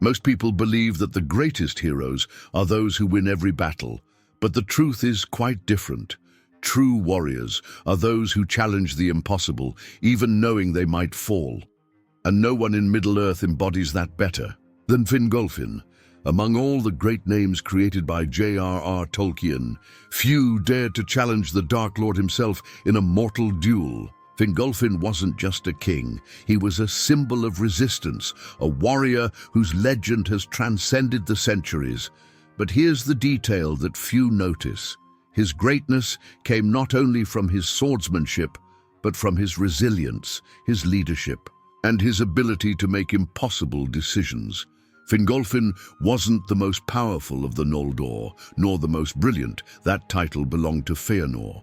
Most people believe that the greatest heroes are those who win every battle, but the truth is quite different. True warriors are those who challenge the impossible, even knowing they might fall. And no one in Middle-earth embodies that better than Fingolfin. Among all the great names created by J.R.R. Tolkien, few dared to challenge the Dark Lord himself in a mortal duel. Fingolfin wasn't just a king, he was a symbol of resistance, a warrior whose legend has transcended the centuries. But here's the detail that few notice. His greatness came not only from his swordsmanship, but from his resilience, his leadership, and his ability to make impossible decisions. Fingolfin wasn't the most powerful of the Noldor, nor the most brilliant. That title belonged to Feanor.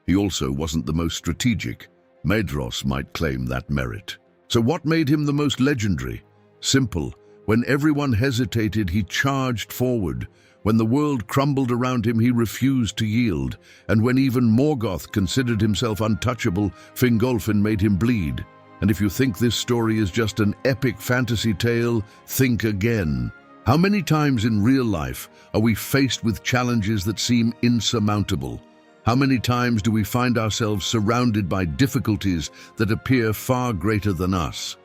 He also wasn't the most strategic. Maedhros might claim that merit. So what made him the most legendary? Simple. When everyone hesitated, he charged forward. When the world crumbled around him, he refused to yield. And when even Morgoth considered himself untouchable, Fingolfin made him bleed. And if you think this story is just an epic fantasy tale, think again. How many times in real life are we faced with challenges that seem insurmountable? How many times do we find ourselves surrounded by difficulties that appear far greater than us?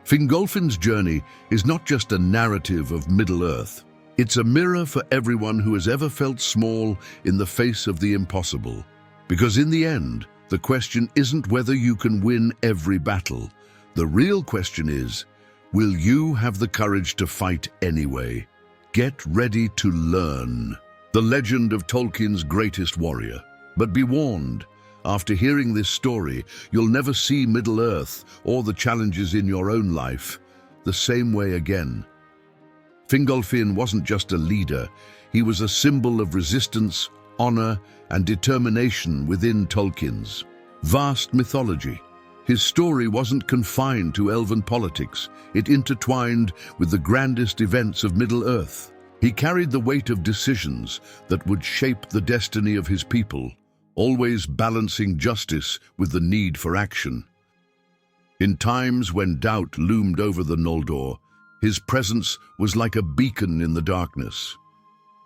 Fingolfin's journey is not just a narrative of Middle-earth. It's a mirror for everyone who has ever felt small in the face of the impossible. Because in the end, the question isn't whether you can win every battle. The real question is, will you have the courage to fight anyway? Get ready to learn. The legend of Tolkien's greatest warrior. But be warned, after hearing this story, you'll never see Middle-earth or the challenges in your own life the same way again. Fingolfin wasn't just a leader, he was a symbol of resistance, honor, and determination within Tolkien's vast mythology. His story wasn't confined to elven politics, it intertwined with the grandest events of Middle-earth. He carried the weight of decisions that would shape the destiny of his people, always balancing justice with the need for action. In times when doubt loomed over the Noldor, his presence was like a beacon in the darkness.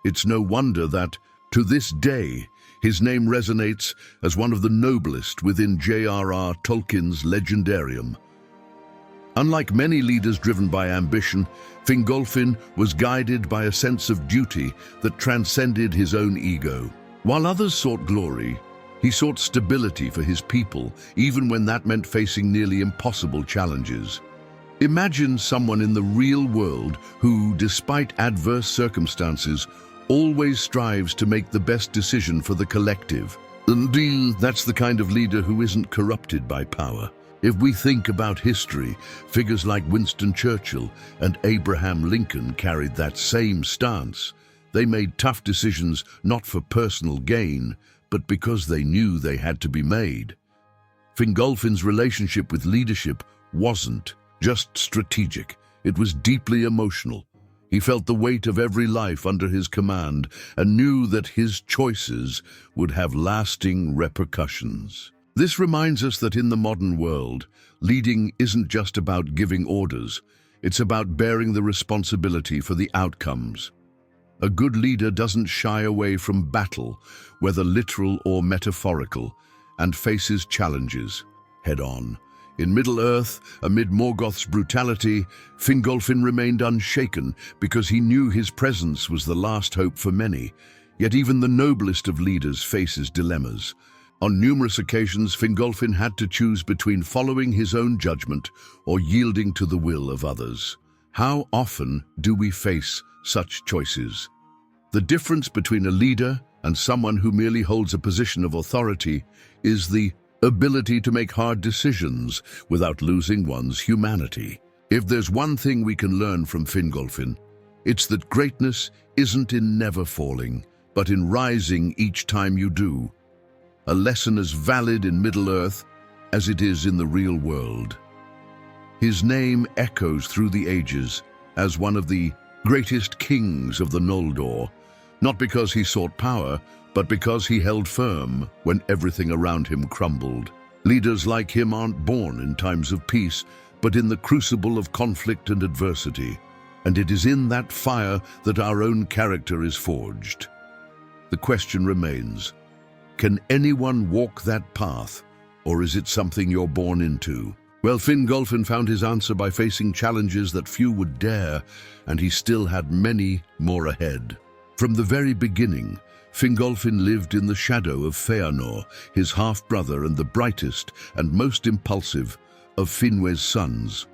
It's no wonder that, to this day, his name resonates as one of the noblest within J.R.R. Tolkien's legendarium. Unlike many leaders driven by ambition, Fingolfin was guided by a sense of duty that transcended his own ego. While others sought glory, he sought stability for his people, even when that meant facing nearly impossible challenges. Imagine someone in the real world who, despite adverse circumstances, always strives to make the best decision for the collective. And that's the kind of leader who isn't corrupted by power. If we think about history, figures like Winston Churchill and Abraham Lincoln carried that same stance. They made tough decisions not for personal gain, but because they knew they had to be made. Fingolfin's relationship with leadership wasn't just strategic, it was deeply emotional. He felt the weight of every life under his command and knew that his choices would have lasting repercussions. This reminds us that in the modern world, leading isn't just about giving orders, it's about bearing the responsibility for the outcomes. A good leader doesn't shy away from battle, whether literal or metaphorical, and faces challenges head-on. In Middle-earth, amid Morgoth's brutality, Fingolfin remained unshaken because he knew his presence was the last hope for many. Yet even the noblest of leaders faces dilemmas. On numerous occasions, Fingolfin had to choose between following his own judgment or yielding to the will of others. How often do we face such choices? The difference between a leader and someone who merely holds a position of authority is the ability to make hard decisions without losing one's humanity. If there's one thing we can learn from Fingolfin, it's that greatness isn't in never falling, but in rising each time you do. A lesson as valid in Middle-earth as it is in the real world. His name echoes through the ages as one of the greatest kings of the Noldor, not because he sought power, but because he held firm when everything around him crumbled. Leaders like him aren't born in times of peace, but in the crucible of conflict and adversity. and it is in that fire that our own character is forged. The question remains, can anyone walk that path, or is it something you're born into? Well, Fingolfin found his answer by facing challenges that few would dare, and he still had many more ahead. From the very beginning, Fingolfin lived in the shadow of Feanor, his half-brother and the brightest and most impulsive of Finwë's sons.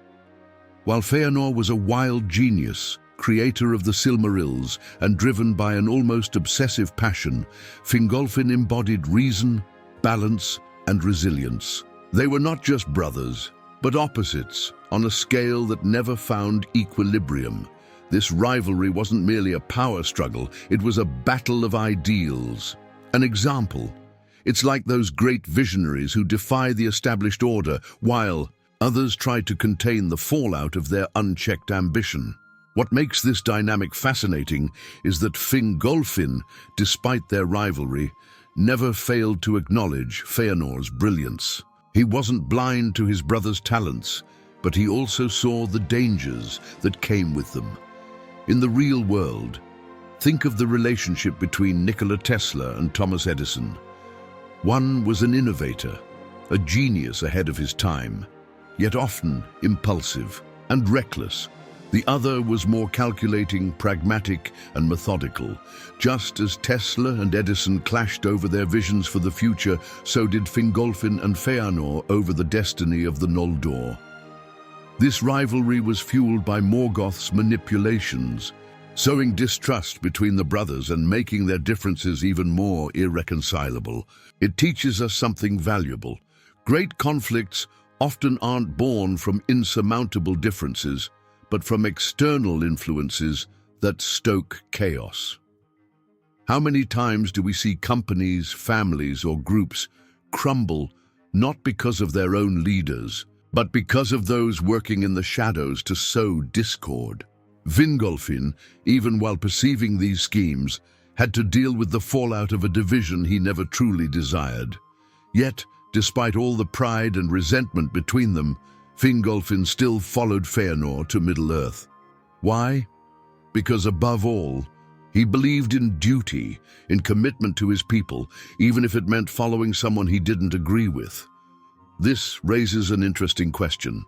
While Feanor was a wild genius, creator of the Silmarils, and driven by an almost obsessive passion, Fingolfin embodied reason, balance, and resilience. They were not just brothers, but opposites, on a scale that never found equilibrium. This rivalry wasn't merely a power struggle, it was a battle of ideals. An example, it's like those great visionaries who defy the established order, while others try to contain the fallout of their unchecked ambition. What makes this dynamic fascinating is that Fingolfin, despite their rivalry, never failed to acknowledge Feanor's brilliance. He wasn't blind to his brother's talents, but he also saw the dangers that came with them. In the real world, think of the relationship between Nikola Tesla and Thomas Edison. One was an innovator, a genius ahead of his time, yet often impulsive and reckless. The other was more calculating, pragmatic, and methodical. Just as Tesla and Edison clashed over their visions for the future, so did Fingolfin and Feanor over the destiny of the Noldor. This rivalry was fueled by Morgoth's manipulations, sowing distrust between the brothers and making their differences even more irreconcilable. It teaches us something valuable. Great conflicts often aren't born from insurmountable differences, but from external influences that stoke chaos. How many times do we see companies, families, or groups crumble not because of their own leaders, but because of those working in the shadows to sow discord? Fingolfin, even while perceiving these schemes, had to deal with the fallout of a division he never truly desired. Yet, despite all the pride and resentment between them, Fingolfin still followed Feanor to Middle-earth. Why? Because above all, he believed in duty, in commitment to his people, even if it meant following someone he didn't agree with. This raises an interesting question.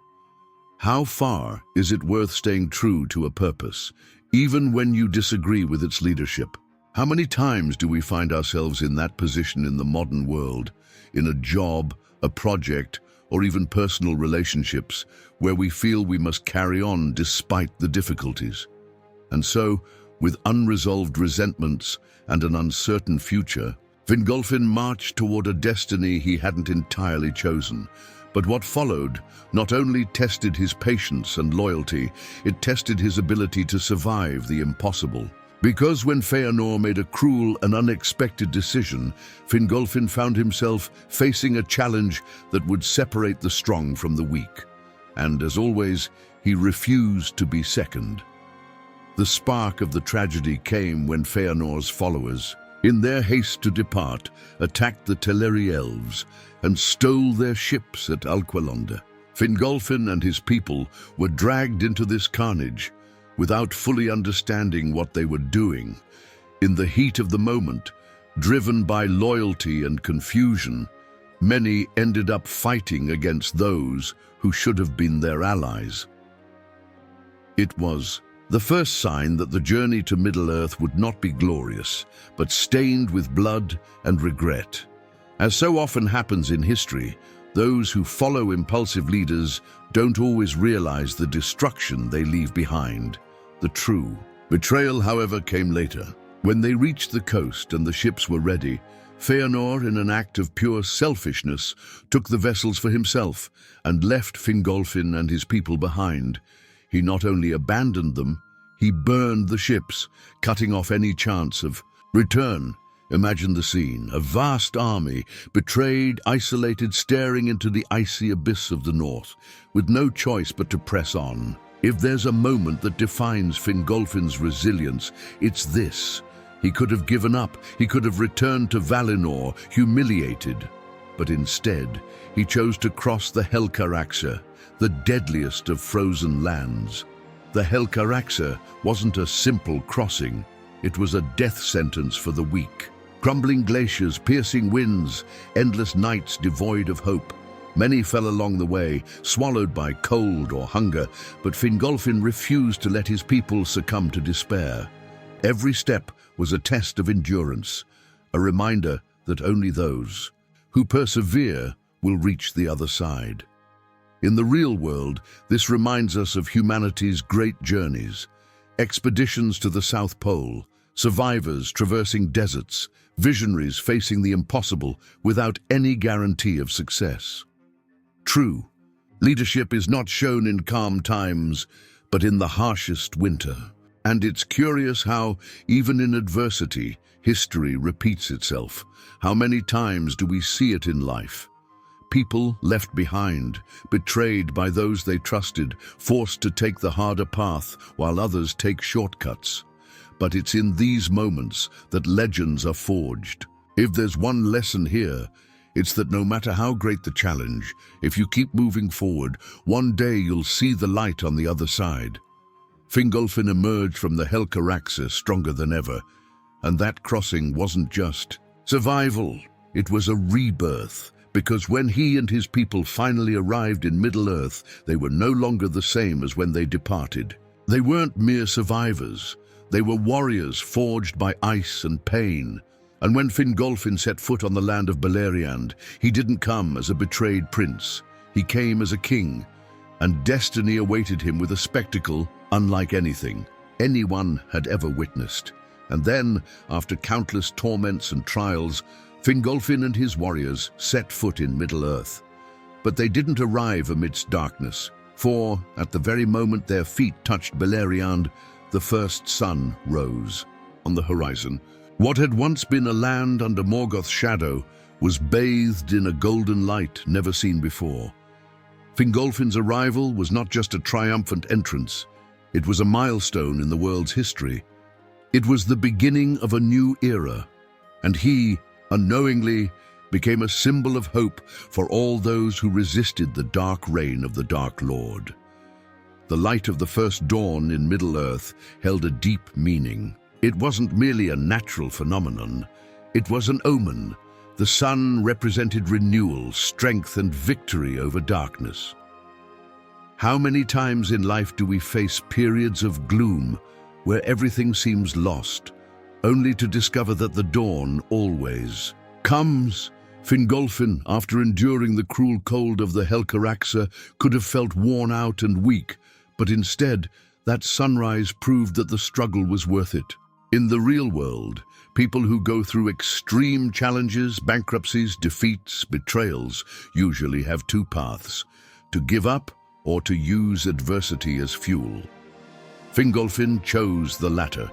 How far is it worth staying true to a purpose, even when you disagree with its leadership? How many times do we find ourselves in that position in the modern world, in a job, a project, or even personal relationships, where we feel we must carry on despite the difficulties? And so, with unresolved resentments and an uncertain future, Fingolfin marched toward a destiny he hadn't entirely chosen. But what followed not only tested his patience and loyalty, it tested his ability to survive the impossible. Because when Feanor made a cruel and unexpected decision, Fingolfin found himself facing a challenge that would separate the strong from the weak. And as always, he refused to be second. The spark of the tragedy came when Feanor's followers, in their haste to depart, attacked the Teleri elves and stole their ships at Alqualonda. Fingolfin and his people were dragged into this carnage, without fully understanding what they were doing. In the heat of the moment, driven by loyalty and confusion, many ended up fighting against those who should have been their allies. It was the first sign that the journey to Middle-earth would not be glorious, but stained with blood and regret. As so often happens in history, those who follow impulsive leaders don't always realize the destruction they leave behind. The true betrayal, however, came later. When they reached the coast and the ships were ready, Feanor, in an act of pure selfishness, took the vessels for himself and left Fingolfin and his people behind. He not only abandoned them, he burned the ships, cutting off any chance of return. Imagine the scene, a vast army, betrayed, isolated, staring into the icy abyss of the north, with no choice but to press on. If there's a moment that defines Fingolfin's resilience, it's this. He could have given up, he could have returned to Valinor, humiliated. But instead, he chose to cross the Helcaraxë, the deadliest of frozen lands. The Helcaraxa wasn't a simple crossing, it was a death sentence for the weak. Crumbling glaciers, piercing winds, endless nights devoid of hope. Many fell along the way, swallowed by cold or hunger, but Fingolfin refused to let his people succumb to despair. Every step was a test of endurance, a reminder that only those who persevere will reach the other side. In the real world, this reminds us of humanity's great journeys. Expeditions to the South Pole, survivors traversing deserts, visionaries facing the impossible without any guarantee of success. True, leadership is not shown in calm times, but in the harshest winter. And it's curious how, even in adversity, history repeats itself. How many times do we see it in life? People left behind, betrayed by those they trusted, forced to take the harder path while others take shortcuts. But it's in these moments that legends are forged. If there's one lesson here, it's that no matter how great the challenge, if you keep moving forward, one day you'll see the light on the other side. Fingolfin emerged from the Helcaraxa stronger than ever, and that crossing wasn't just survival, it was a rebirth, because when he and his people finally arrived in Middle-earth, they were no longer the same as when they departed. They weren't mere survivors, they were warriors forged by ice and pain. And when Fingolfin set foot on the land of Beleriand, he didn't come as a betrayed prince. He came as a king, and destiny awaited him with a spectacle unlike anything anyone had ever witnessed. And then, after countless torments and trials, Fingolfin and his warriors set foot in Middle-earth. But they didn't arrive amidst darkness, for, at the very moment their feet touched Beleriand, the first sun rose. On the horizon, what had once been a land under Morgoth's shadow was bathed in a golden light never seen before. Fingolfin's arrival was not just a triumphant entrance, it was a milestone in the world's history. It was the beginning of a new era, and he, unknowingly, became a symbol of hope for all those who resisted the dark reign of the Dark Lord. The light of the first dawn in Middle-earth held a deep meaning. It wasn't merely a natural phenomenon, it was an omen. The sun represented renewal, strength, and victory over darkness. How many times in life do we face periods of gloom where everything seems lost, only to discover that the dawn always comes? Fingolfin, after enduring the cruel cold of the Helcaraxa, could have felt worn out and weak, but instead, that sunrise proved that the struggle was worth it. In the real world, people who go through extreme challenges, bankruptcies, defeats, betrayals, usually have two paths: to give up or to use adversity as fuel. Fingolfin chose the latter,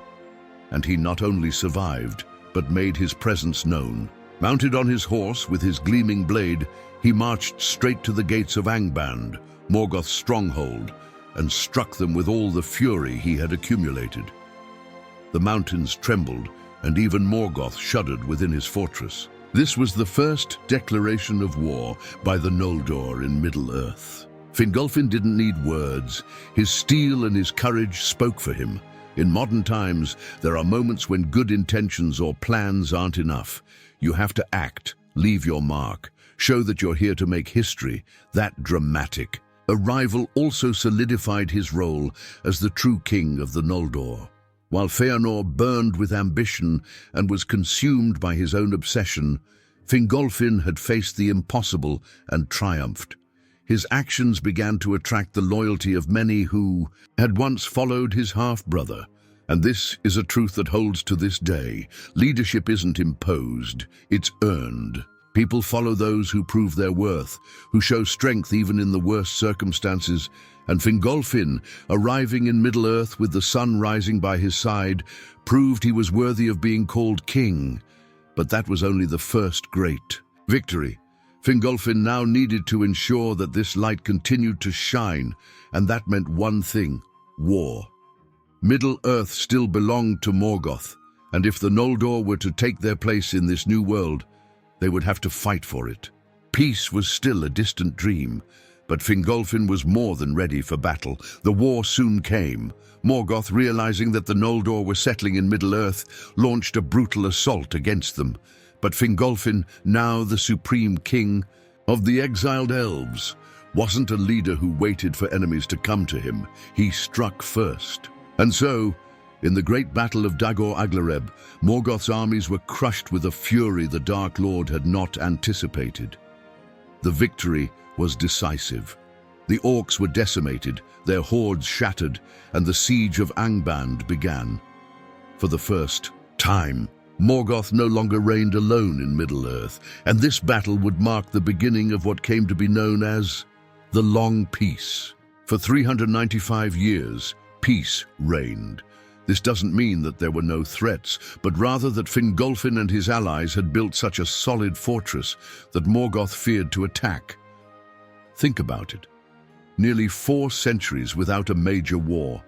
and he not only survived, but made his presence known. Mounted on his horse with his gleaming blade, he marched straight to the gates of Angband, Morgoth's stronghold, and struck them with all the fury he had accumulated. The mountains trembled, and even Morgoth shuddered within his fortress. This was the first declaration of war by the Noldor in Middle-earth. Fingolfin didn't need words. His steel and his courage spoke for him. In modern times, there are moments when good intentions or plans aren't enough. You have to act, leave your mark, show that you're here to make history. That dramatic arrival also solidified his role as the true king of the Noldor. While Feanor burned with ambition and was consumed by his own obsession, Fingolfin had faced the impossible and triumphed. His actions began to attract the loyalty of many who had once followed his half-brother. And this is a truth that holds to this day. Leadership isn't imposed, it's earned. People follow those who prove their worth, who show strength even in the worst circumstances. And Fingolfin, arriving in Middle-earth with the sun rising by his side, proved he was worthy of being called king. But that was only the first great victory. Fingolfin now needed to ensure that this light continued to shine, and that meant one thing: war. Middle-earth still belonged to Morgoth, and if the Noldor were to take their place in this new world, they would have to fight for it. Peace was still a distant dream, But Fingolfin was more than ready for battle. The war soon came. Morgoth, realizing that the Noldor were settling in Middle-earth, launched a brutal assault against them. But Fingolfin, now the supreme king of the exiled elves, wasn't a leader who waited for enemies to come to him. He struck first. And so, in the great battle of Dagor Aglareb, Morgoth's armies were crushed with a fury the Dark Lord had not anticipated. The victory was decisive. The orcs were decimated, their hordes shattered, and the siege of Angband began. For the first time, Morgoth no longer reigned alone in Middle-earth, and this battle would mark the beginning of what came to be known as the Long Peace. For 395 years, peace reigned. This doesn't mean that there were no threats, but rather that Fingolfin and his allies had built such a solid fortress that Morgoth feared to attack. Think about it. Nearly 4 centuries without a major war.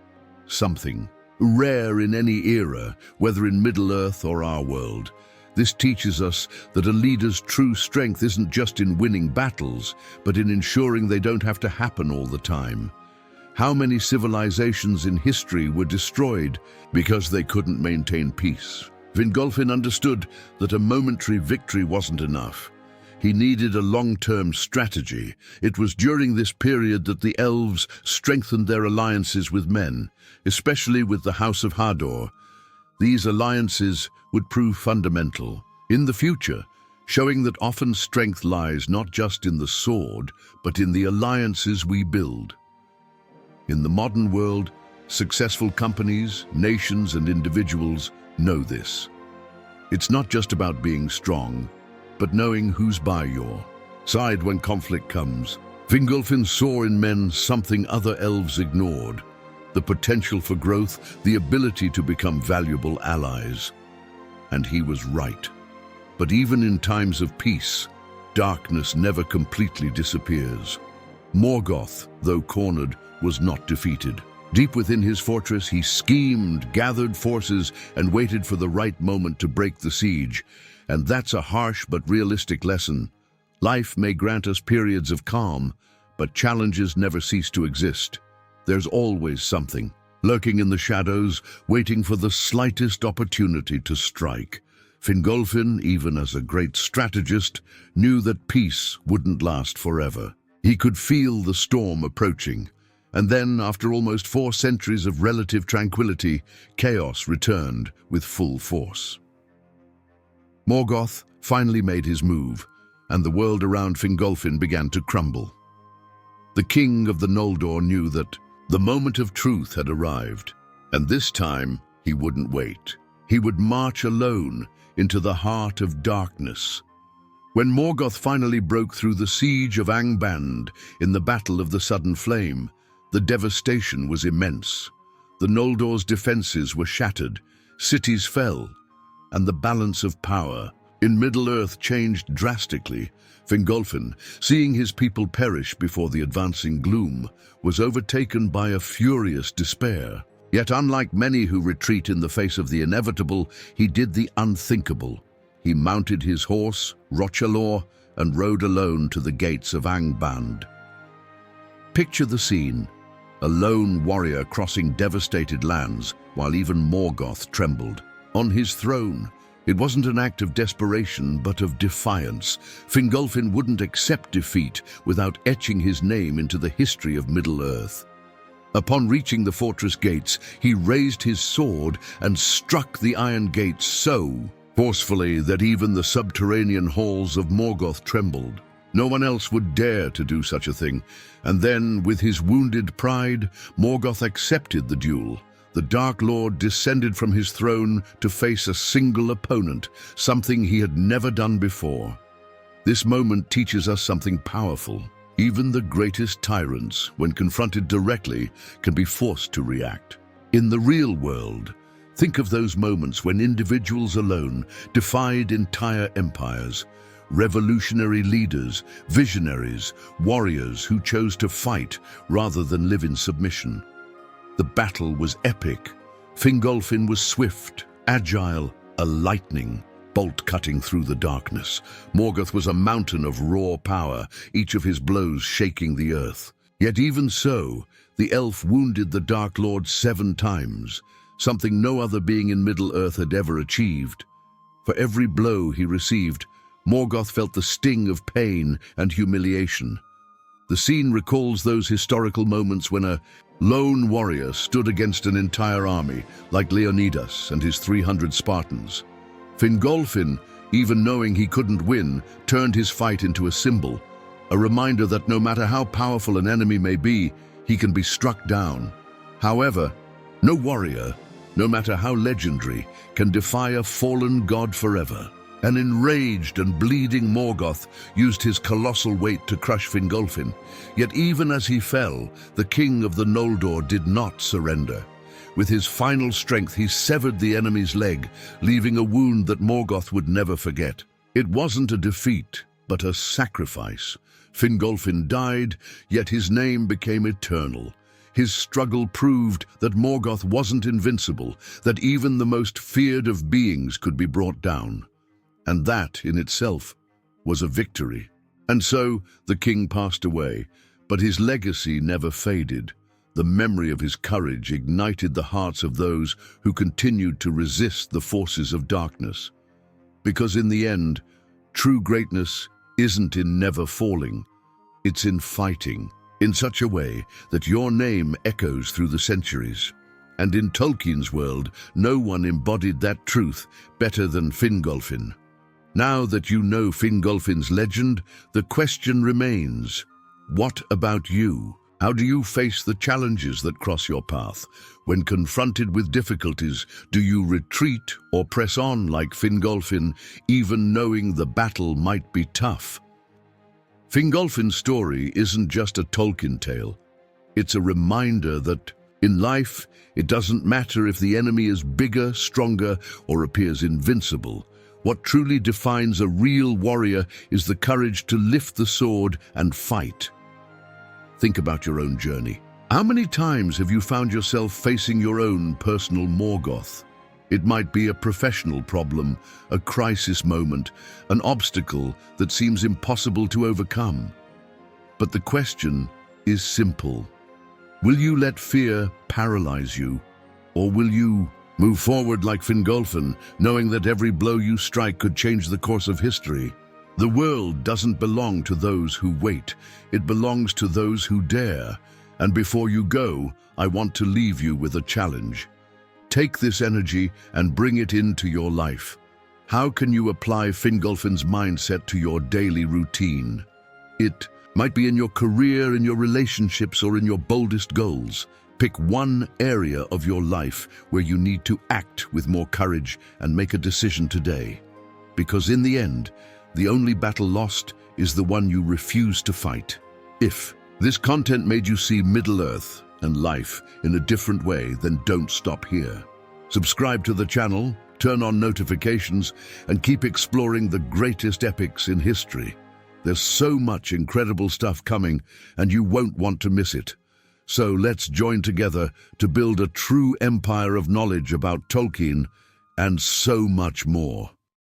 Something rare in any era, whether in Middle-earth or our world. This teaches us that a leader's true strength isn't just in winning battles, but in ensuring they don't have to happen all the time. How many civilizations in history were destroyed because they couldn't maintain peace? Fingolfin understood that a momentary victory wasn't enough. He needed a long-term strategy. It was during this period that the elves strengthened their alliances with men, especially with the House of Hador. These alliances would prove fundamental in the future, showing that often strength lies not just in the sword, but in the alliances we build. In the modern world, successful companies, nations, and individuals know this. It's not just about being strong, but knowing who's by your side when conflict comes. Fingolfin saw in men something other elves ignored: the potential for growth, the ability to become valuable allies. And he was right. But even in times of peace, darkness never completely disappears. Morgoth, though cornered, was not defeated. Deep within his fortress, he schemed, gathered forces, and waited for the right moment to break the siege. And that's a harsh but realistic lesson. Life may grant us periods of calm, but challenges never cease to exist. There's always something lurking in the shadows, waiting for the slightest opportunity to strike. Fingolfin, even as a great strategist, knew that peace wouldn't last forever. He could feel the storm approaching. And then, after almost 4 centuries of relative tranquility, chaos returned with full force. Morgoth finally made his move, and the world around Fingolfin began to crumble. The king of the Noldor knew that the moment of truth had arrived, and this time he wouldn't wait. He would march alone into the heart of darkness. When Morgoth finally broke through the siege of Angband in the Battle of the Sudden Flame, the devastation was immense. The Noldor's defenses were shattered, cities fell, and the balance of power in Middle-earth changed drastically. Fingolfin, seeing his people perish before the advancing gloom, was overtaken by a furious despair. Yet unlike many who retreat in the face of the inevitable, he did the unthinkable. He mounted his horse, Rochalor, and rode alone to the gates of Angband. Picture the scene: a lone warrior crossing devastated lands while even Morgoth trembled. On his throne, it wasn't an act of desperation, but of defiance. Fingolfin wouldn't accept defeat without etching his name into the history of Middle-earth. Upon reaching the fortress gates, he raised his sword and struck the iron gates so forcefully that even the subterranean halls of Morgoth trembled. No one else would dare to do such a thing. And then, with his wounded pride, Morgoth accepted the duel. The Dark Lord descended from his throne to face a single opponent, something he had never done before. This moment teaches us something powerful. Even the greatest tyrants, when confronted directly, can be forced to react. In the real world, think of those moments when individuals alone defied entire empires. Revolutionary leaders, visionaries, warriors who chose to fight rather than live in submission. The battle was epic. Fingolfin was swift, agile, a lightning. bolt cutting through the darkness. Morgoth was a mountain of raw power, each of his blows shaking the earth. Yet even so, the elf wounded the Dark Lord 7 times, something no other being in Middle-earth had ever achieved. For every blow he received, Morgoth felt the sting of pain and humiliation. The scene recalls those historical moments when a lone warrior stood against an entire army, like Leonidas and his 300 Spartans. Fingolfin, even knowing he couldn't win, turned his fight into a symbol, a reminder that no matter how powerful an enemy may be, he can be struck down. However, no warrior, no matter how legendary, can defy a fallen god forever. An enraged and bleeding Morgoth used his colossal weight to crush Fingolfin. Yet even as he fell, the king of the Noldor did not surrender. With his final strength, he severed the enemy's leg, leaving a wound that Morgoth would never forget. It wasn't a defeat, but a sacrifice. Fingolfin died, yet his name became eternal. His struggle proved that Morgoth wasn't invincible, that even the most feared of beings could be brought down. And that, in itself, was a victory. And so, the king passed away, but his legacy never faded. The memory of his courage ignited the hearts of those who continued to resist the forces of darkness. Because in the end, true greatness isn't in never falling, it's in fighting, in such a way that your name echoes through the centuries. And in Tolkien's world, no one embodied that truth better than Fingolfin. Now that you know Fingolfin's legend, the question remains, what about you? How do you face the challenges that cross your path? When confronted with difficulties, do you retreat or press on like Fingolfin, even knowing the battle might be tough? Fingolfin's story isn't just a Tolkien tale. It's a reminder that, in life, it doesn't matter if the enemy is bigger, stronger, or appears invincible. What truly defines a real warrior is the courage to lift the sword and fight. Think about your own journey. How many times have you found yourself facing your own personal Morgoth? It might be a professional problem, a crisis moment, an obstacle that seems impossible to overcome. But the question is simple. Will you let fear paralyze you, or will you move forward like Fingolfin, knowing that every blow you strike could change the course of history? The world doesn't belong to those who wait. It belongs to those who dare. And before you go, I want to leave you with a challenge. Take this energy and bring it into your life. How can you apply Fingolfin's mindset to your daily routine? It might be in your career, in your relationships, or in your boldest goals. Pick one area of your life where you need to act with more courage and make a decision today. Because in the end, the only battle lost is the one you refuse to fight. If this content made you see Middle-earth and life in a different way, then don't stop here. Subscribe to the channel, turn on notifications, and keep exploring the greatest epics in history. There's so much incredible stuff coming, and you won't want to miss it. So let's join together to build a true empire of knowledge about Tolkien and so much more.